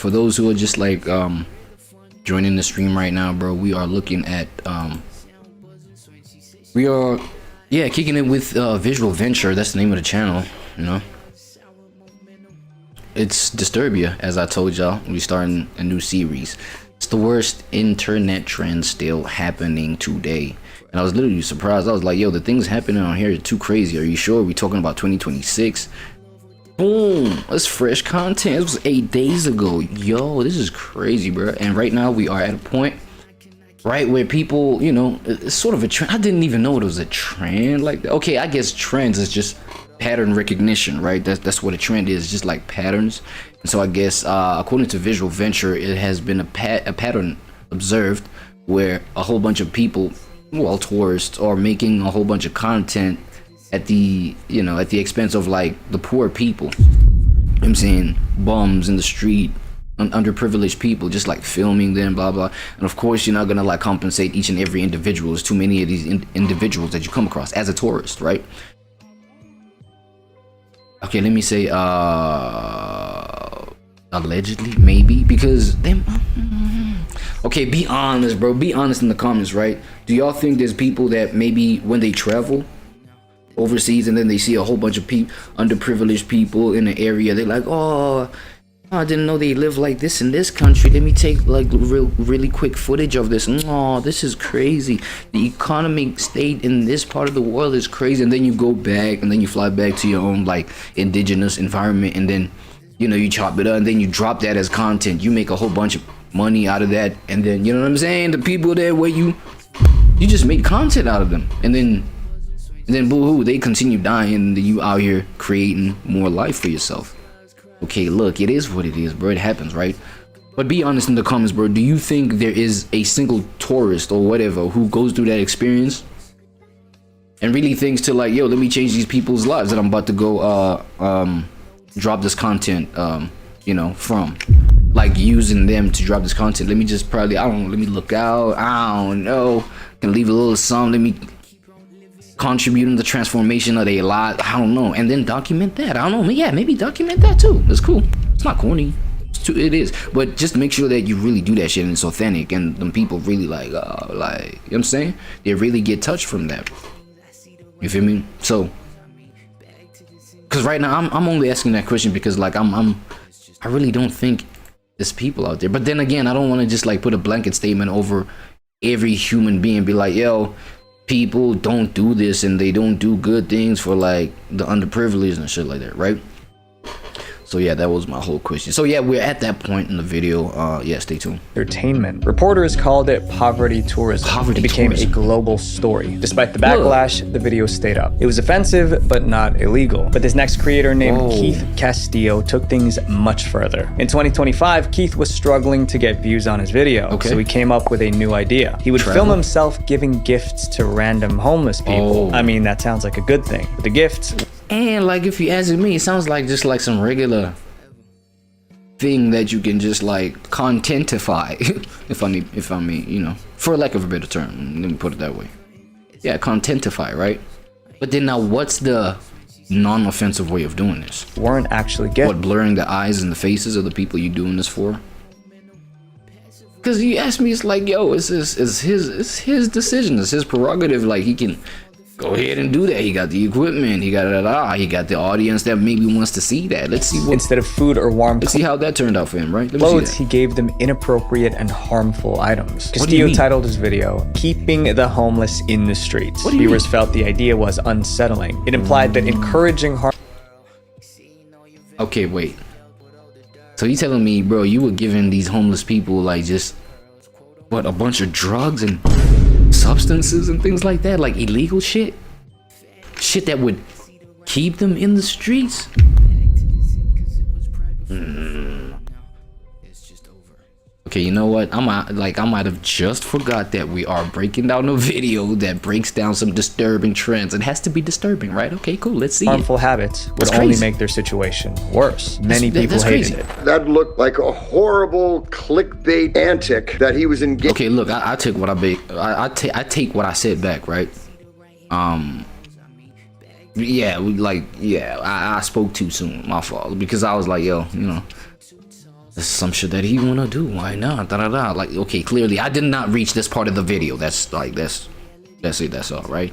for those who are just like joining the stream right now, bro, we are looking at we are kicking it with Visual Venture. That's the name of the channel, you know. It's Disturbia, as I told y'all. We starting a new series. It's the worst internet trend still happening today. And I was literally surprised. I was like, yo, the things happening on here are too crazy. Are you sure? We talking about 2026? Boom, that's fresh content. It was 8 days ago. Yo, this is crazy, bro. And right now we are at a point right where people, you know, it's sort of a trend. I didn't even know it was a trend like that. Okay, I guess trends is just pattern recognition, right? That's what a trend is, just like patterns. And so I guess according to Visual Venture, it has been a pattern observed where a whole bunch of people, well, tourists, are making a whole bunch of content at the, you know, at the expense of like the poor people. I'm saying bums in the street, underprivileged people, just like filming them, blah blah. And of course you're not gonna like compensate each and every individual. There's too many of these individuals that you come across as a tourist, right? Okay, let me say allegedly, maybe, because they okay, be honest, bro, be honest in the comments, right? Do y'all think there's people that maybe when they travel overseas and then they see a whole bunch of people, underprivileged people in the area, they're like, oh, I didn't know they live like this in this country. Let me take like really quick footage of this. Oh, this is crazy. The economic state in this part of the world is crazy. And then you go back and then you fly back to your own like indigenous environment, and then, you know, you chop it up and then you drop that as content. You make a whole bunch of money out of that, and then, you know what I'm saying, the people there where you just make content out of them, and then boo-hoo, they continue dying, and then you out here creating more life for yourself. Okay, look, it is what it is, bro. It happens, right? But be honest in the comments, bro. Do you think there is a single tourist or whatever who goes through that experience and really thinks to like, yo, let me change these people's lives that I'm about to go drop this content, you know, from, like, using them to drop this content? Let me just probably, I don't know, let me look out, I don't know, can leave a little something, let me contribute in the transformation of their life, I don't know, and then document that. I don't know, yeah, maybe document that too. That's cool. It's not corny. It is, but just make sure that you really do that shit and it's authentic, and them people really like, you know what I'm saying, they really get touched from that. You feel me? So, because right now I'm only asking that question because like I really don't think there's people out there. But then again, I don't want to just like put a blanket statement over every human being, be like, yo, people don't do this and they don't do good things for like the underprivileged and shit like that, right? So yeah, that was my whole question. So yeah, we're at that point in the video. Yeah, stay tuned. Entertainment. Reporters called it poverty tourism. It became a global story. Despite the backlash, the video stayed up. It was offensive, but not illegal. But this next creator named Keith Castillo took things much further. In 2025, Keith was struggling to get views on his video, so he came up with a new idea. He would film himself giving gifts to random homeless people. I mean, that sounds like a good thing. But the gifts, and like, if you ask me, it sounds like just like some regular thing that you can just like contentify, if I mean, you know, for lack of a better term, let me put it that way. Yeah, contentify, right? But then now, what's the non-offensive way of doing this? Weren't actually getting. What, blurring the eyes and the faces of the people you're doing this for? Because you ask me, it's like, yo, it's his decision, it's his prerogative. Like, he can go ahead and do that. He got the equipment, he got he got the audience that maybe wants to see that. Let's see what, instead of food or warm let's see how that turned out for him, right? Clothes, he gave them inappropriate and harmful items. Castillo titled his video, "Keeping the Homeless in the Streets." Viewers felt the idea was unsettling. It implied that encouraging harm. Okay, wait. So you telling me, bro, you were giving these homeless people like just what, a bunch of drugs and substances and things like that, like illegal shit that would keep them in the streets? Okay, you know what, I might have just forgot that we are breaking down a video that breaks down some disturbing trends. It has to be disturbing, right? Okay, cool, let's see. Harmful habits would only make their situation worse. Many people hated it. That looked like a horrible clickbait antic that he was engaged. Okay, look, I take what I take what I said back, right? Yeah, I spoke too soon, my fault, because I was like, yo, you know, This is some shit that he wanna do. Why not? Da da da. Like, okay, clearly I did not reach this part of the video. That's like that's it. That's all right.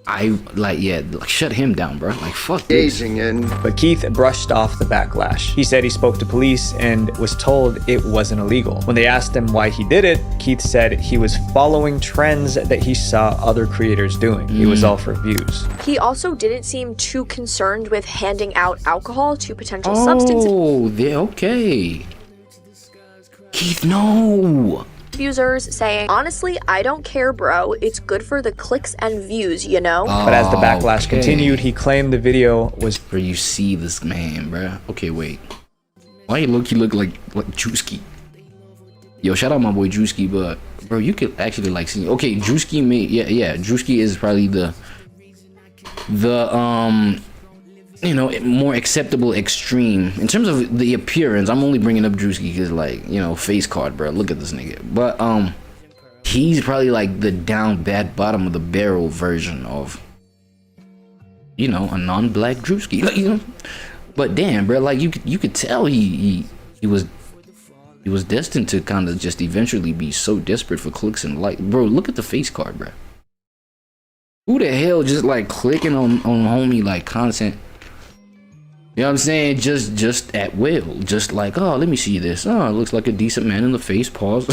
I like, yeah, like, shut him down, bro. Like, fuck this. Gazing in. But Keith brushed off the backlash. He said he spoke to police and was told it wasn't illegal. When they asked him why he did it, Keith said he was following trends that he saw other creators doing. It was all for views. He also didn't seem too concerned with handing out alcohol to potential substance Oh, they're okay. Keith, no. abusers, saying, honestly, I don't care, bro. It's good for the clicks and views, you know? But as the backlash Okay. continued, he claimed the video was Bro, you see this man, bro. Okay, wait. Why he look like Drewski? Yo, shout out my boy Drewski, but bro, you could actually like see. Okay, Drewski made yeah. Drewski is probably the you know, more acceptable extreme in terms of the appearance. I'm only bringing up Drewski because, like, you know, face card, bro. Look at this nigga. But he's probably like the down bad bottom of the barrel version of, you know, a non-black Drewski. Like, you know, but damn, bro, like you could tell he was destined to kind of just eventually be so desperate for clicks and like, bro, look at the face card, bro. Who the hell just like clicking on homie like content? You know what I'm saying? Just at will. Just like, oh, let me see this. Oh, it looks like a decent man in the face. Pause.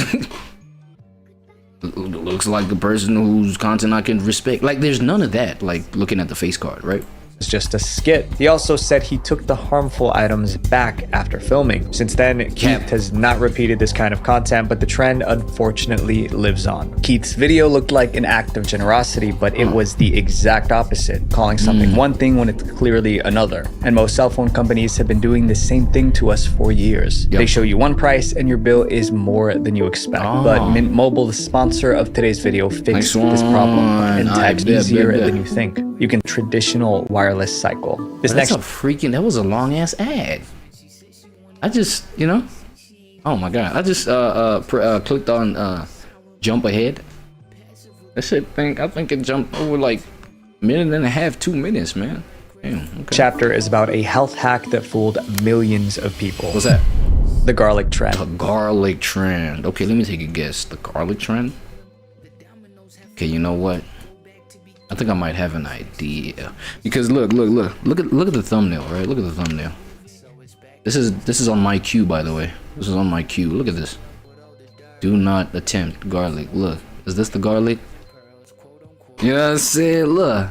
Looks like a person whose content I can respect. Like, there's none of that. Like, looking at the face card, right? just a skit. He also said he took the harmful items back after filming. Since then, Keith has not repeated this kind of content, but the trend unfortunately lives on. Keith's video looked like an act of generosity, but it was the exact opposite, calling something one thing when it's clearly another. And most cell phone companies have been doing the same thing to us for years. They show you one price and your bill is more than you expect. But Mint Mobile, the sponsor of today's video, fixed this problem and tags easier than you think. You can traditional wireless cycle. This That's a freaking, that was a long ass ad. I just, you know, oh my god, I just clicked on jump ahead. That shit I think it jumped over like a minute and a half, 2 minutes, man. Damn, okay. chapter is about a health hack that fooled millions of people. What's that? The garlic trend. The garlic trend. Okay, let me take a guess. The garlic trend? Okay, you know what? I think I might have an idea. Because look at the thumbnail, right? Look at the thumbnail. This is on my queue, by the way. This is on my queue. Look at this. Do not attempt garlic. Look, is this the garlic? You know what I'm saying? Look.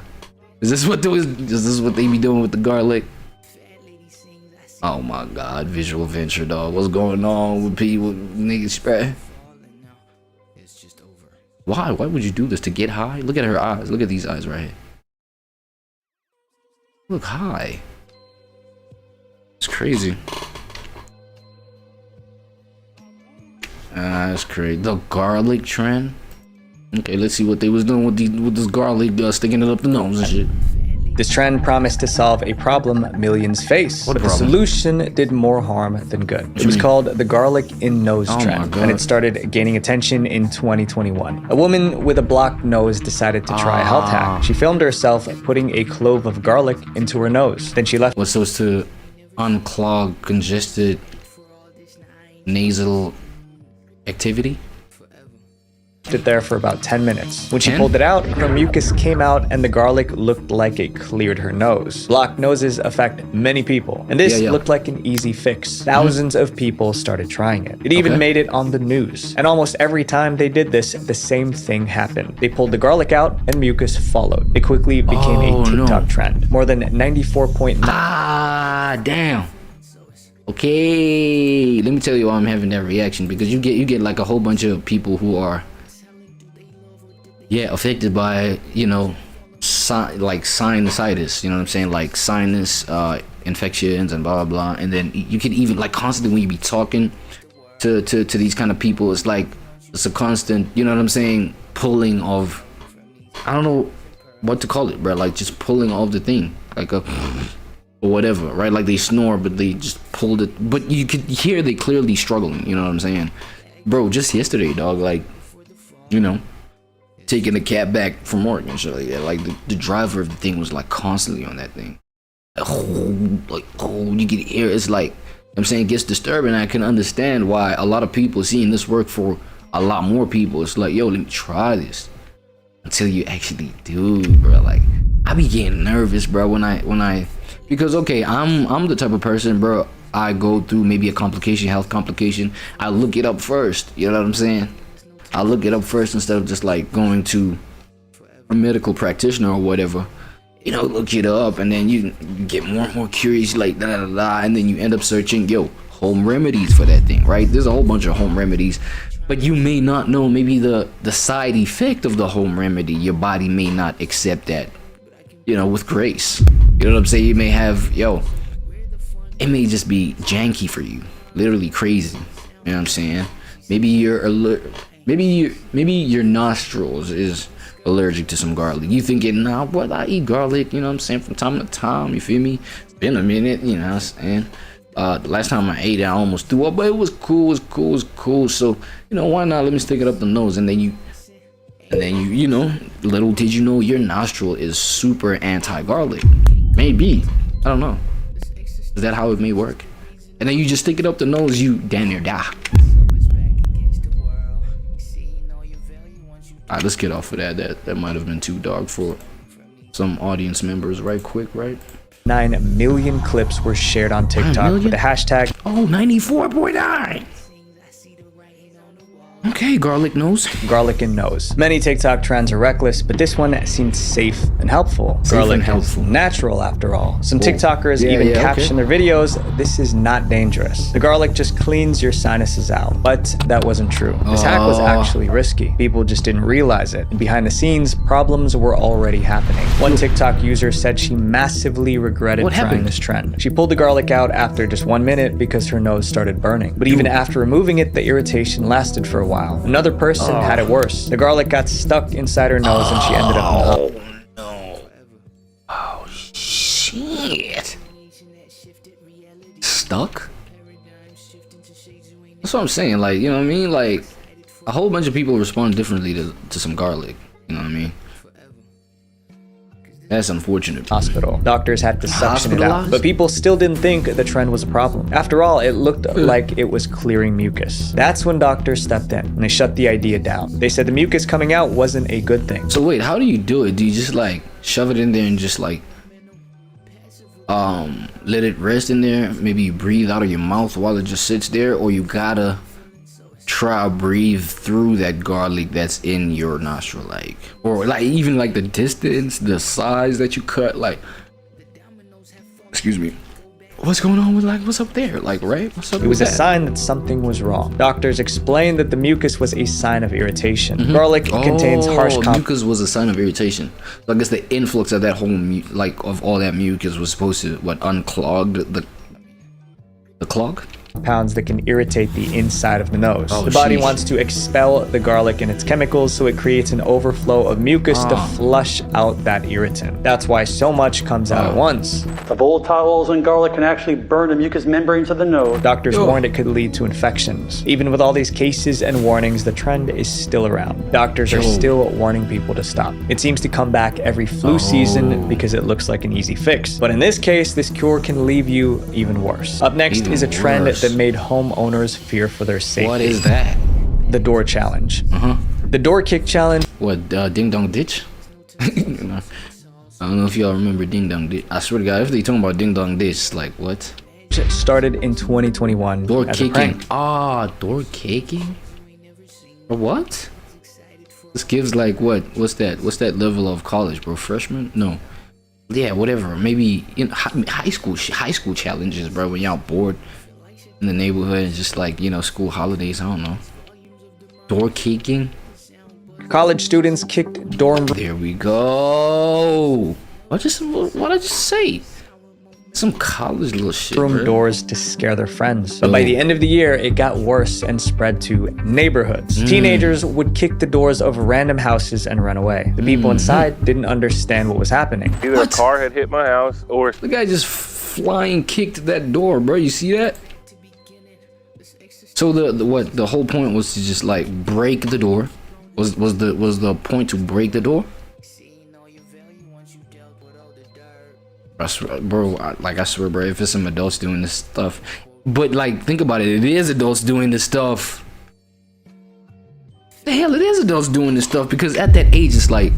Is this what they be doing with the garlic? Oh my god, visual venture, dog. What's going on with people, niggas, bruh? Why would you do this? To get high? Look at her eyes. Look at these eyes right here. Look high. It's crazy. That's crazy. The garlic trend. Okay, let's see what they was doing with this garlic, sticking it up the nose and shit. This trend promised to solve a problem millions face, but the solution did more harm than good. It was called the garlic in nose trend, and it started gaining attention in 2021. A woman with a blocked nose decided to try a health hack. She filmed herself putting a clove of garlic into her nose. Then she left. What's supposed to unclog congested nasal activity? It there for about 10 minutes. When she pulled it out, her mucus came out and the garlic looked like it cleared her nose. Blocked noses affect many people, and this looked like an easy fix. Thousands of people started trying it. It even made it on the news. And almost every time they did this, the same thing happened. They pulled the garlic out and mucus followed. It quickly became a TikTok trend. More than 94.9. Damn. Okay, let me tell you why I'm having that reaction, because you get like a whole bunch of people who are affected by, you know, like sinusitis, you know what I'm saying, like sinus infections and blah blah blah. And then you can even like constantly when you be talking to these kind of people, it's like it's a constant, you know what I'm saying, pulling of, I don't know what to call it, bro, like just pulling of the thing, like a or whatever, right? Like they snore but they just pulled it, but you could hear they clearly struggling, you know what I'm saying, bro. Just yesterday, dog, like, you know, taking the cab back from work and shit like that, like the driver of the thing was like constantly on that thing, like, oh, you can hear it's like I'm saying it gets disturbing. I can understand why a lot of people seeing this work for a lot more people. It's like, yo, let me try this until you actually do, bro. Like, I be getting nervous, bro, when I because okay, I'm the type of person, bro. I go through maybe a complication, health complication. I look it up first. You know what I'm saying? I look it up first instead of just like going to a medical practitioner or whatever. You know, look it up, and then you get more and more curious, like da da da, and then you end up searching, yo, home remedies for that thing, right? There's a whole bunch of home remedies, but you may not know maybe the side effect of the home remedy. Your body may not accept that, you know, with grace. You know what I'm saying? You may have, yo, it may just be janky for you, literally crazy. You know what I'm saying? Maybe maybe your nostrils is allergic to some garlic. You thinking, nah, what, I eat garlic, you know what I'm saying, from time to time, you feel me? It's been a minute, you know what I'm saying? The last time I ate it, I almost threw up, but it was cool. So, you know, why not? Let me stick it up the nose, and then you, you know, little did you know your nostril is super anti-garlic. Maybe, I don't know. Is that how it may work? And then you just stick it up the nose, you damn near die. Alright, let's get off of that. That might have been too dark for some audience members, right quick, right? 9 million clips were shared on TikTok with the hashtag. Oh, 94.9. Okay, garlic nose. Garlic and nose. Many TikTok trends are reckless, but this one seemed safe and helpful. Garlic is natural after all. Some TikTokers even caption their videos, "This is not dangerous. The garlic just cleans your sinuses out." But that wasn't true. This hack was actually risky. People just didn't realize it. And behind the scenes, problems were already happening. One TikTok user said she massively regretted trying this trend. She pulled the garlic out after just 1 minute because her nose started burning. But even after removing it, the irritation lasted for a while. Another person had it worse. The garlic got stuck inside her nose and she ended up in the no. Oh shit. Stuck? That's what I'm saying. Like, you know what I mean? Like, a whole bunch of people respond differently to some garlic. You know what I mean? That's unfortunate. Hospital. Doctors had to suction it out, but people still didn't think the trend was a problem. After all, it looked like it was clearing mucus. That's when doctors stepped in and they shut the idea down. They said the mucus coming out wasn't a good thing. So wait, how do you do it? Do you just like shove it in there and just like let it rest in there? Maybe you breathe out of your mouth while it just sits there, or you gotta try breathe through that garlic that's in your nostril, like, or like even like the distance, the size that you cut, like, excuse me, what's going on with, like, what's up there, like, right? What's up? It was a sign that something was wrong. Doctors explained that the mucus was a sign of irritation. Garlic contains harsh mucus was a sign of irritation. So I guess the influx of that whole like of all that mucus was supposed to unclog the clog compounds that can irritate the inside of the nose. The body wants to expel the garlic and its chemicals, so it creates an overflow of mucus to flush out that irritant. That's why so much comes out at once. Of old towels and garlic can actually burn the mucous membranes of the nose. Doctors warned it could lead to infections. Even with all these cases and warnings, the trend is still around. Doctors are still warning people to stop. It seems to come back every flu season because it looks like an easy fix. But in this case, this cure can leave you even worse. Up next is a trend that made homeowners fear for their safety. What is that? The door challenge. The door kick challenge. What, Ding Dong Ditch? I don't know if y'all remember Ding Dong Ditch. I swear to God, if they talking about Ding Dong Ditch, like, what? Started in 2021. Door kicking. Door kicking? Or what? This gives like what? What's that level of college, bro? Freshman? No. Yeah, whatever. Maybe high school challenges, bro. When y'all bored in the neighborhood and just like, you know, school holidays. I don't know. Door kicking. College students kicked dorm. There we go. What I just say? Some college little shit. Room doors to scare their friends. But by the end of the year, it got worse and spread to neighborhoods. Teenagers would kick the doors of random houses and run away. The people inside didn't understand what was happening. Either a car had hit my house or the guy just flying kicked that door, bro. You see that? So the whole point was to just like break the door. Was the point to break the door? I swear, bro, I swear, bro, if it's some adults doing this stuff, But like, think about it. It is adults doing this stuff. The hell, it is adults doing this stuff because at that age, it's like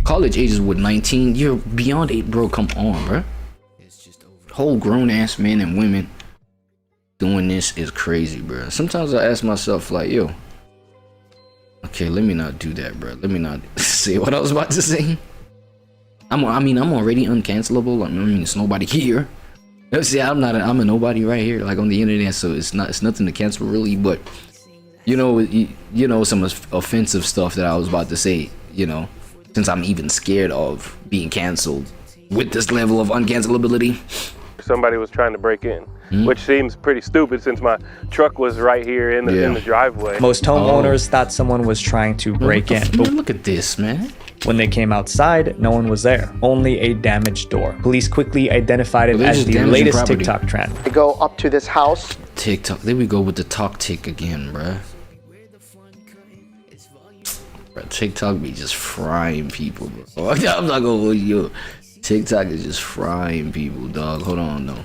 college age is what, 19. You're beyond 8, bro. Come on, bro. Whole grown ass men and women doing this is crazy, bro. Sometimes I ask myself, like, yo, okay, let me not do that, bro. Let me not say what I was about to say. I'm already uncancelable. I mean, it's nobody here. See, I'm a nobody right here, like on the internet. So it's nothing to cancel really. But you know, some offensive stuff that I was about to say. You know, since I'm even scared of being canceled with this level of uncancelability. Somebody was trying to break in, which seems pretty stupid since my truck was right here in the driveway. Most homeowners thought someone was trying to break in. But look at this, man. When they came outside, no one was there. Only a damaged door. Police quickly identified it as the latest property. TikTok trend. They go up to this house. TikTok. There we go with the talk tick again, bruh. Bruh, TikTok be just frying people, bro. I'm not gonna hold you. TikTok is just frying people, dog. Hold on, though.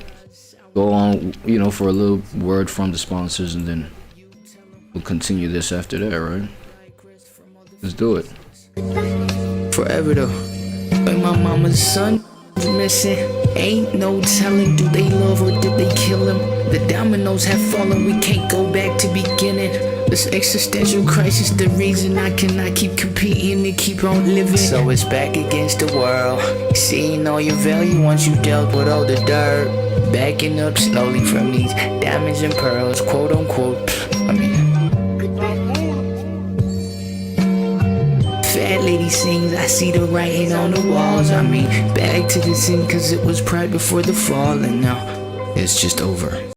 Go on, you know, for a little word from the sponsors, and then we'll continue this after that, right? Let's do it. Forever though, like my mama's son missing. Ain't no telling, do they love or did they kill him? The dominoes have fallen, we can't go back to beginning. This existential crisis, the reason I cannot keep competing and keep on living. So it's back against the world, seeing all your value once you dealt with all the dirt. Backing up slowly from these diamonds and pearls, quote unquote. I mean, fat lady sings, I see the writing on the walls. I mean, back to the sin, cause it was pride before the fall, and now it's just over.